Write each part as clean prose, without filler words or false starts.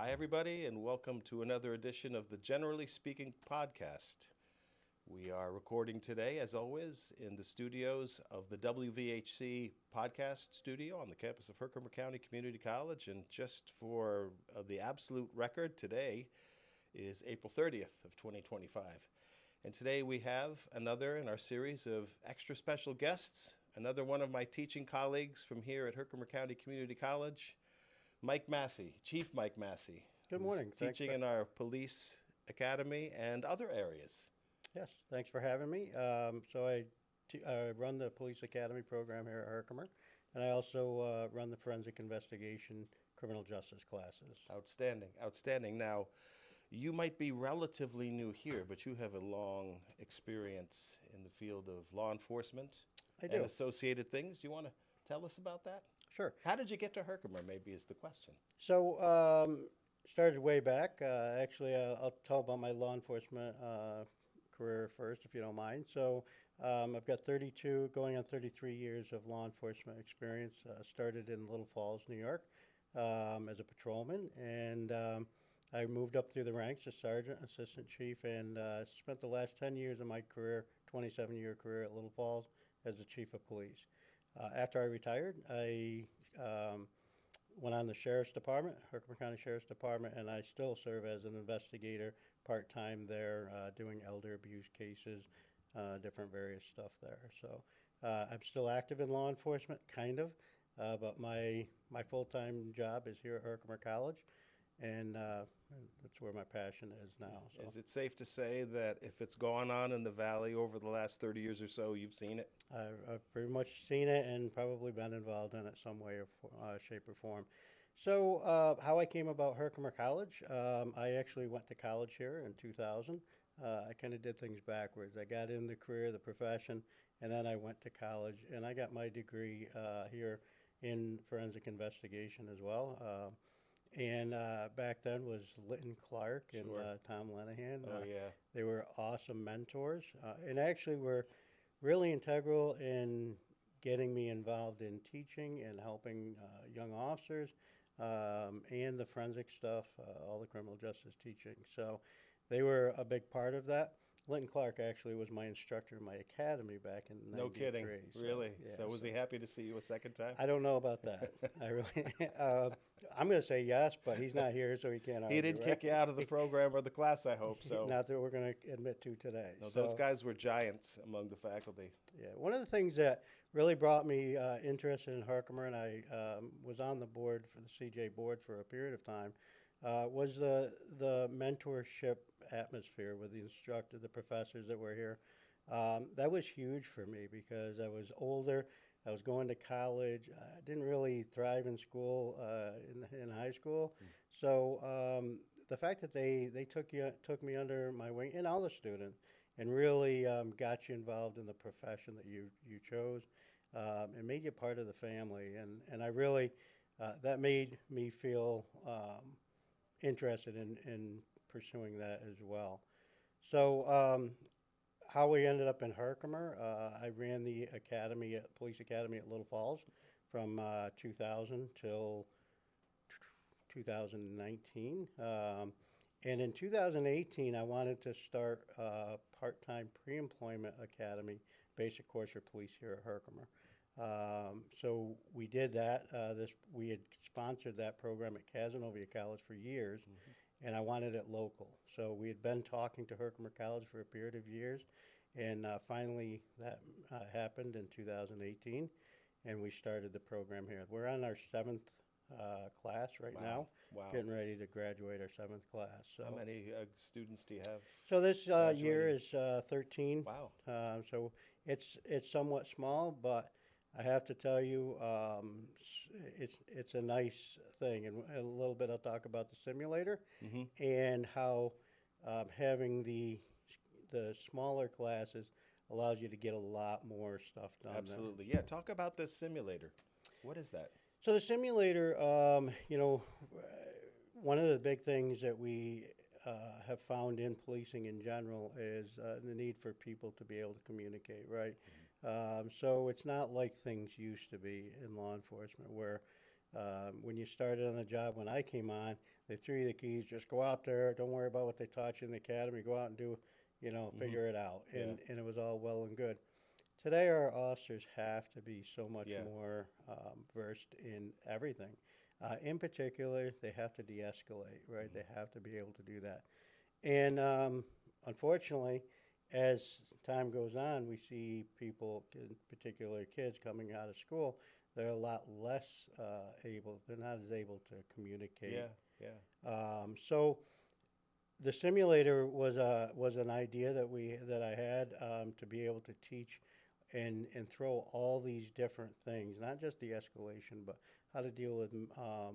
Hi, everybody, and welcome to another edition of the Generally Speaking podcast. We are recording today, as always, in the studios of the WVHC podcast studio on the campus of Herkimer County Community College. And just for the absolute record, today is April 30th of 2025. And today we have another in our series of extra special guests, another one of my teaching colleagues from here at Herkimer County Community College, Mike Masi, Chief Mike Masi. Good morning. Teaching in our police academy and other areas. Yes, thanks for having me. I run the police academy program here at Herkimer, and I also run the forensic investigation criminal justice classes. Outstanding, outstanding. Now, you might be relatively new here, but you have a long experience in the field of law enforcement I and do. associated things. You want to tell us about that? Sure. How did you get to Herkimer, maybe is the question. So, started way back. I'll tell about my law enforcement career first, if you don't mind. So, I've got 32, going on 33 years of law enforcement experience. Started in Little Falls, New York, as a patrolman, and I moved up through the ranks to sergeant, assistant chief, and spent the last 10 years of my career, 27-year career at Little Falls, as the chief of police. After I retired, I went on the Sheriff's Department, Herkimer County Sheriff's Department, and I still serve as an investigator part-time there, doing elder abuse cases, different various stuff there. So I'm still active in law enforcement, kind of, but my full-time job is here at Herkimer College, and that's where my passion is now. So. Is it safe to say that if it's gone on in the Valley over the last 30 years or so, you've seen it? I've pretty much seen it and probably been involved in it some way or shape or form. So how I came about Herkimer College, I actually went to college here in 2000. I kind of did things backwards. I got in the career, the profession, and then I went to college, and I got my degree here in forensic investigation as well. And back then was Litton Clark and Sure. Tom Lenahan. Oh, yeah. They were awesome mentors, and actually were really integral in getting me involved in teaching and helping young officers and the forensic stuff, all the criminal justice teaching. So they were a big part of that. Linton Clark actually was my instructor in my academy back in '93. No kidding, So, really? yeah, So was he happy to see you a second time? I don't know about that. I really, I'm going to say yes, but he's not here, so he can't argue. He didn't right? kick you out of the program or the class, I hope so. Not that we're going to admit to today. No, So, those guys were giants among the faculty. yeah, one of the things that really brought me interested in Herkimer, and I was on the board for the CJ board for a period of time, was the mentorship atmosphere with the instructor, the professors that were here. That was huge for me because I was older. I was going to college. I didn't really thrive in school in high school. So the fact that they took me under my wing, and all the students, and really got you involved in the profession that you chose, and made you part of the family. And I really, that made me feel interested in pursuing that as well. So how we ended up in Herkimer, I ran the police academy at Little Falls from 2000 till 2019. And in 2018, I wanted to start a part-time pre-employment academy, basic course for police here at Herkimer. So we did that. We had sponsored that program at Casanova College for years, and I wanted it local. So we had been talking to Herkimer College for a period of years, and finally that happened in 2018, and we started the program here. We're on our 7th class right now, Wow. getting ready to graduate our 7th class. So How many students do you have? So this year graduating? is 13. Wow. So it's somewhat small, but I have to tell you, it's a nice thing. And a little bit I'll talk about the simulator and how having the smaller classes allows you to get a lot more stuff done. Absolutely. Yeah, talk about this simulator. What is that? So the simulator, one of the big things that we have found in policing in general is the need for people to be able to communicate, right? So it's not like things used to be in law enforcement where When you started on the job, when I came on, they threw you the keys, just go out there, don't worry about what they taught you in the academy, go out and do, figure it out. Yeah. And it was all well and good. Today, our officers have to be so much Yeah. more versed in everything. In particular, they have to de-escalate, right? They have to be able to do that. And unfortunately, as time goes on, we see people, in particular kids, coming out of school, they're a lot less they're not as able to communicate. Yeah. Yeah. So the simulator was an idea that I had to be able to teach and throw all these different things, not just the escalation, but how to deal with a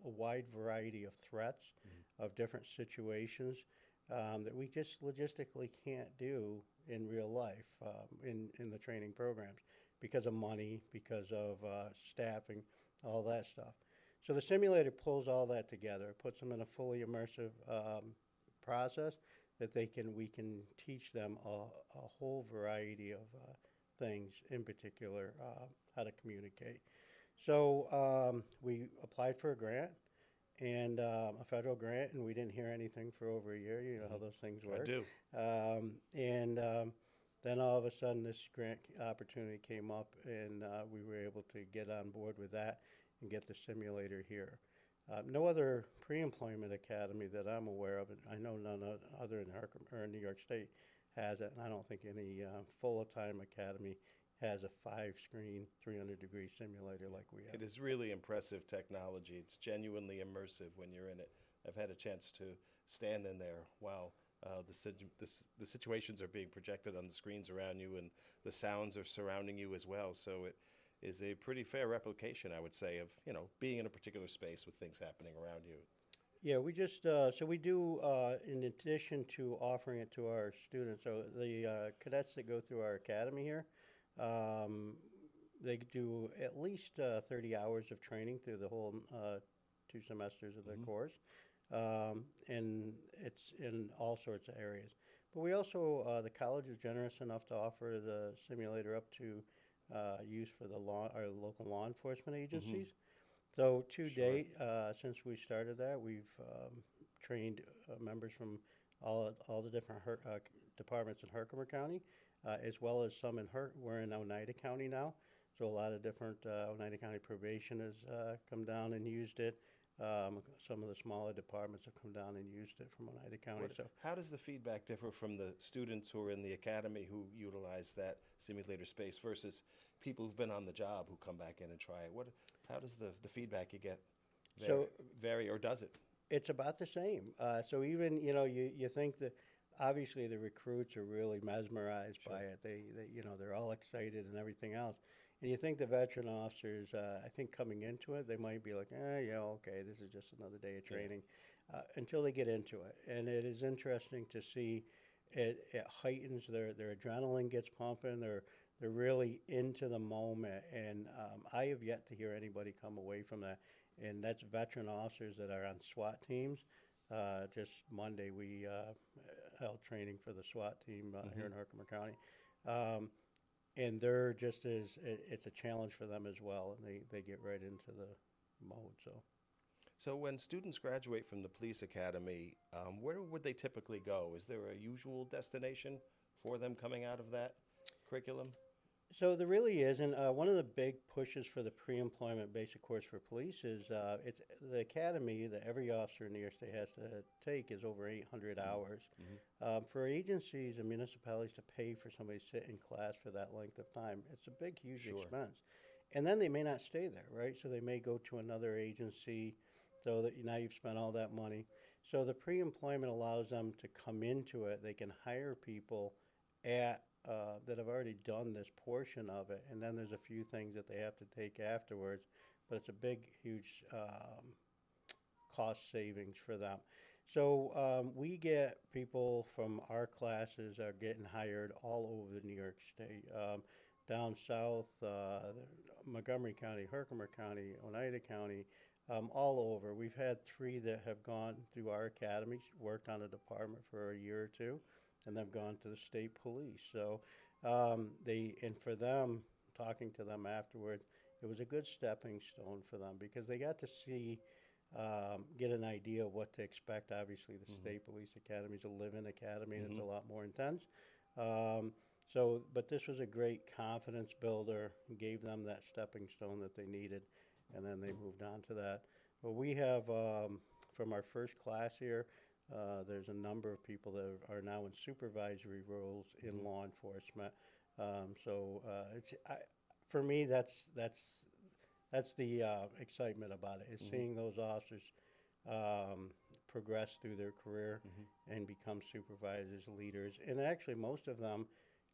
wide variety of threats, of different situations that we just logistically can't do in real life in the training programs because of money, because of staffing, all that stuff. So the simulator pulls all that together, puts them in a fully immersive process that we can teach them a whole variety of things, in particular how to communicate. So we applied for a grant, and a federal grant, and we didn't hear anything for over a year. You know how those things work. I do. Then all of a sudden, this grant opportunity came up, and we were able to get on board with that and get the simulator here. No other pre-employment academy that I'm aware of, and I know none other in Herkimer or New York State has it, and I don't think any full-time academy has a 5-screen, 300-degree simulator like we have. It is really impressive technology. It's genuinely immersive when you're in it. I've had a chance to stand in there while the situations are being projected on the screens around you, and the sounds are surrounding you as well. So it is a pretty fair replication, I would say, of being in a particular space with things happening around you. Yeah, we just so we do in addition to offering it to our students. So the cadets that go through our academy here, they do at least 30 hours of training through the whole 2 semesters of their course, and it's in all sorts of areas. But we also the college is generous enough to offer the simulator up to use for our local law enforcement agencies. So to date, since we started that, we've trained members from all the different departments in Herkimer County, as well as some we're in Oneida County now. So a lot of different Oneida County probation has come down and used it. Some of the smaller departments have come down and used it from Oneida County. How does the feedback differ from the students who are in the academy who utilize that simulator space versus people who've been on the job who come back in and try it? How does the feedback you get vary, or does it? It's about the same. So even you think that obviously the recruits are really mesmerized by it. They're all excited and everything else. And you think the veteran officers, I think coming into it, they might be like, yeah, okay, this is just another day of training, until they get into it. And it is interesting to see it heightens their adrenaline gets pumping. They're really into the moment. And I have yet to hear anybody come away from that. And that's veteran officers that are on SWAT teams. Just Monday, we held training for the SWAT team here in Herkimer County. And they're just it's a challenge for them as well, and they get right into the mode. So when students graduate from the police academy, where would they typically go? Is there a usual destination for them coming out of that curriculum? So there really is, and one of the big pushes for the pre-employment basic course for police is it's the academy that every officer in New York State has to take is over 800 hours. For agencies and municipalities to pay for somebody to sit in class for that length of time, it's a big, huge expense. And then they may not stay there, right? So they may go to another agency, so that now you've spent all that money. So the pre-employment allows them to come into it. They can hire people that have already done this portion of it, and then there's a few things that they have to take afterwards, but it's a big, huge cost savings for them. So we get people from our classes are getting hired all over New York State, down south, Montgomery County, Herkimer County, Oneida County, all over. We've had 3 that have gone through our academies, worked on a department for a year or 2, and they've gone to the state police. So and for them, talking to them afterwards, it was a good stepping stone for them because they got to see, get an idea of what to expect. Obviously, the state police academy is a live-in academy, and it's a lot more intense. But this was a great confidence builder, gave them that stepping stone that they needed, and then they moved on to that. But we have, from our first class here, there's a number of people that are now in supervisory roles in law enforcement. For me, that's the excitement about it, is seeing those officers progress through their career and become supervisors, leaders. And actually, most of them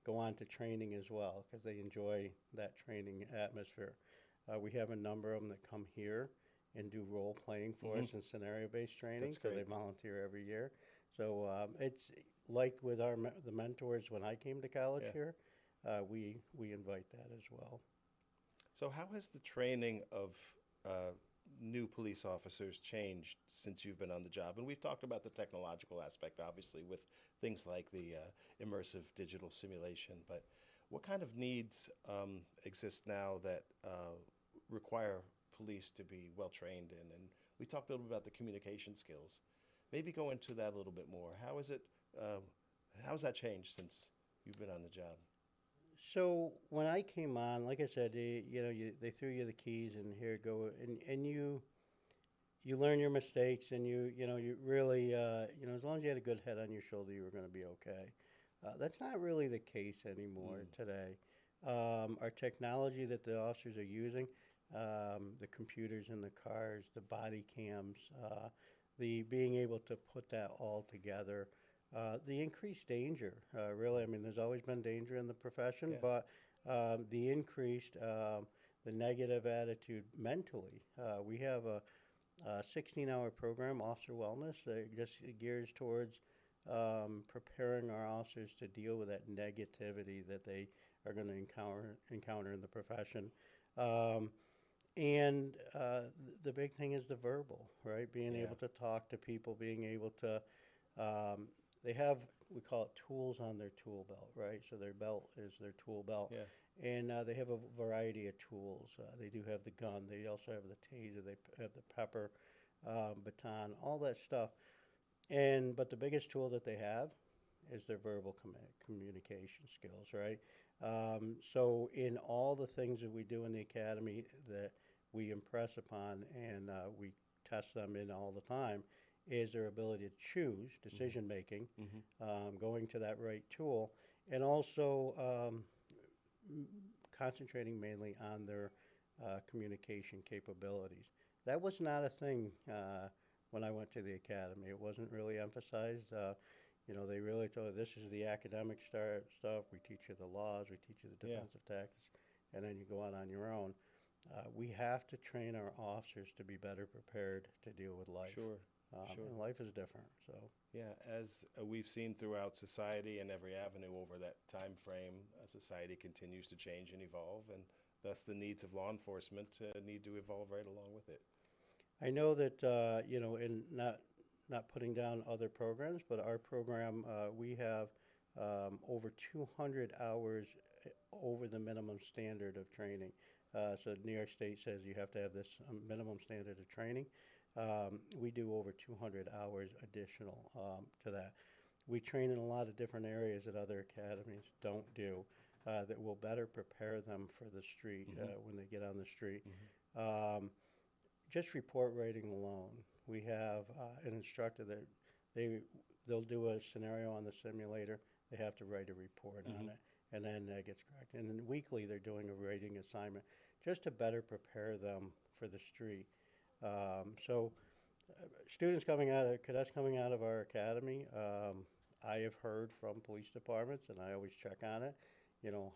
go on to training as well because they enjoy that training atmosphere. We have a number of them that come here and do role playing for us in scenario-based training. So they volunteer every year. So it's like with the mentors when I came to college here, we invite that as well. So how has the training of new police officers changed since you've been on the job? And we've talked about the technological aspect, obviously, with things like the immersive digital simulation. But what kind of needs exist now that require police to be well trained in? And we talked a little bit about the communication skills. Maybe go into that a little bit more. How is it? How's that changed since you've been on the job? So when I came on, like I said, they threw you the keys and here go, and you learn your mistakes, and you really as long as you had a good head on your shoulder, you were going to be okay. That's not really the case anymore today. Our technology that the officers are using, the computers in the cars, the body cams, the being able to put that all together. The increased danger, really, I mean, there's always been danger in the profession, but the increased, the negative attitude mentally. We have a 16-hour program, Officer Wellness, that just gears towards preparing our officers to deal with that negativity that they are going to encounter in the profession. And the big thing is the verbal, right? Being able to talk to people, being able to, they have, we call it tools on their tool belt, right? So their belt is their tool belt. Yeah. And they have a variety of tools. They do have the gun. They also have the taser. They have the pepper, baton, all that stuff. But the biggest tool that they have is their verbal communication skills, right? So in all the things that we do in the academy that we impress upon and we test them in all the time is their ability to choose, decision making, going to that right tool, and also concentrating mainly on their communication capabilities. That was not a thing when I went to the academy. It wasn't really emphasized. They really told us this is the academic stuff. We teach you the laws, we teach you the defensive tactics, and then you go out on your own. We have to train our officers to be better prepared to deal with life. Sure. And life is different. So yeah, as we've seen throughout society and every avenue over that time frame, society continues to change and evolve, and thus the needs of law enforcement need to evolve right along with it. I know that in not putting down other programs, but our program we have over 200 hours over the minimum standard of training. So New York State says you have to have this minimum standard of training. We do over 200 hours additional to that. We train in a lot of different areas that other academies don't do that will better prepare them for the street when they get on the street. Just report writing alone. We have an instructor that they'll do a scenario on the simulator. They have to write a report on it, and then that gets corrected. And then weekly they're doing a writing assignment just to better prepare them for the street. Cadets coming out of our academy, I have heard from police departments, and I always check on it.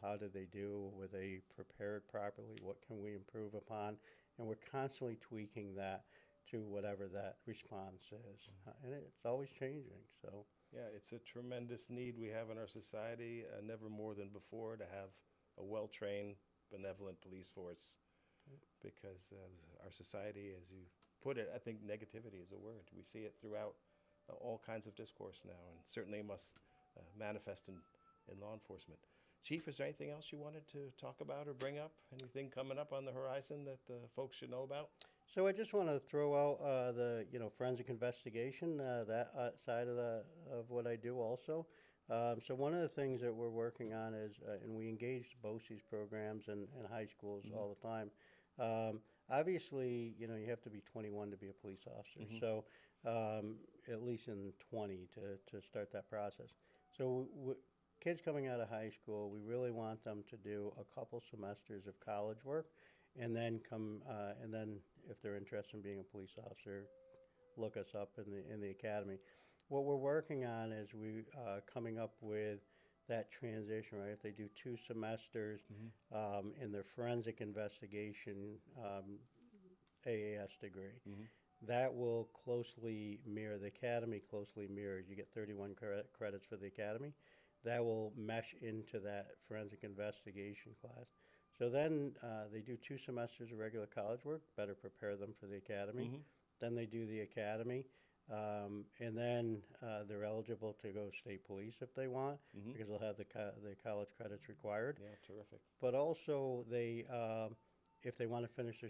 How did they do? Were they prepared properly? What can we improve upon? And we're constantly tweaking that to whatever that response is. And it's always changing, so. Yeah, it's a tremendous need we have in our society, never more than before, to have a well-trained, benevolent police force. Because our society, as you put it, I think negativity is a word. We see it throughout all kinds of discourse now, and certainly must manifest in law enforcement. Chief, is there anything else you wanted to talk about or bring up? Anything coming up on the horizon that folks should know about? So I just want to throw out the forensic investigation that side of what I do also. So one of the things that we're working on is, and we engage BOCES programs in high schools all the time. Obviously, you have to be 21 to be a police officer. So at least in 20 to start that process. So kids coming out of high school, we really want them to do a couple semesters of college work, and then and then if they're interested in being a police officer, look us up in the academy. What we're working on is we coming up with that transition, right? If they do 2 semesters in their forensic investigation AAS degree, that will closely mirror, the academy closely mirrors, you get 31 credits for the academy. That will mesh into that forensic investigation class. So then they do 2 semesters of regular college work, better prepare them for the academy. Then they do the academy, and then they're eligible to go state police if they want, because they'll have the college credits required. Yeah, terrific. But also they, if they want to finish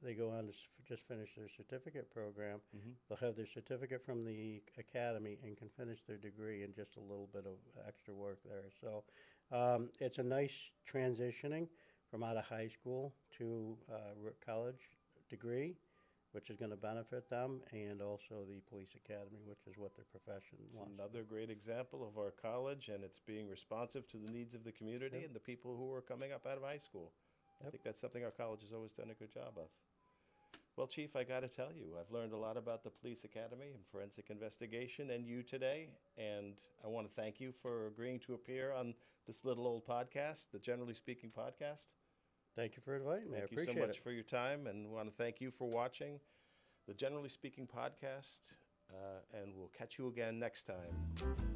they go on to just finish their certificate program. They'll have their certificate from the academy and can finish their degree in just a little bit of extra work there. So it's a nice transitioning from out of high school to college degree, which is going to benefit them, and also the police academy, which is what their profession wants. Another great example of our college, and it's being responsive to the needs of the community and the people who are coming up out of high school. I think that's something our college has always done a good job of. Well, Chief, I got to tell you, I've learned a lot about the police academy and forensic investigation and you today, and I want to thank you for agreeing to appear on this little old podcast, the Generally Speaking podcast. Thank you for inviting me. I appreciate it. Thank you so much for your time, and want to thank you for watching the Generally Speaking podcast, and we'll catch you again next time.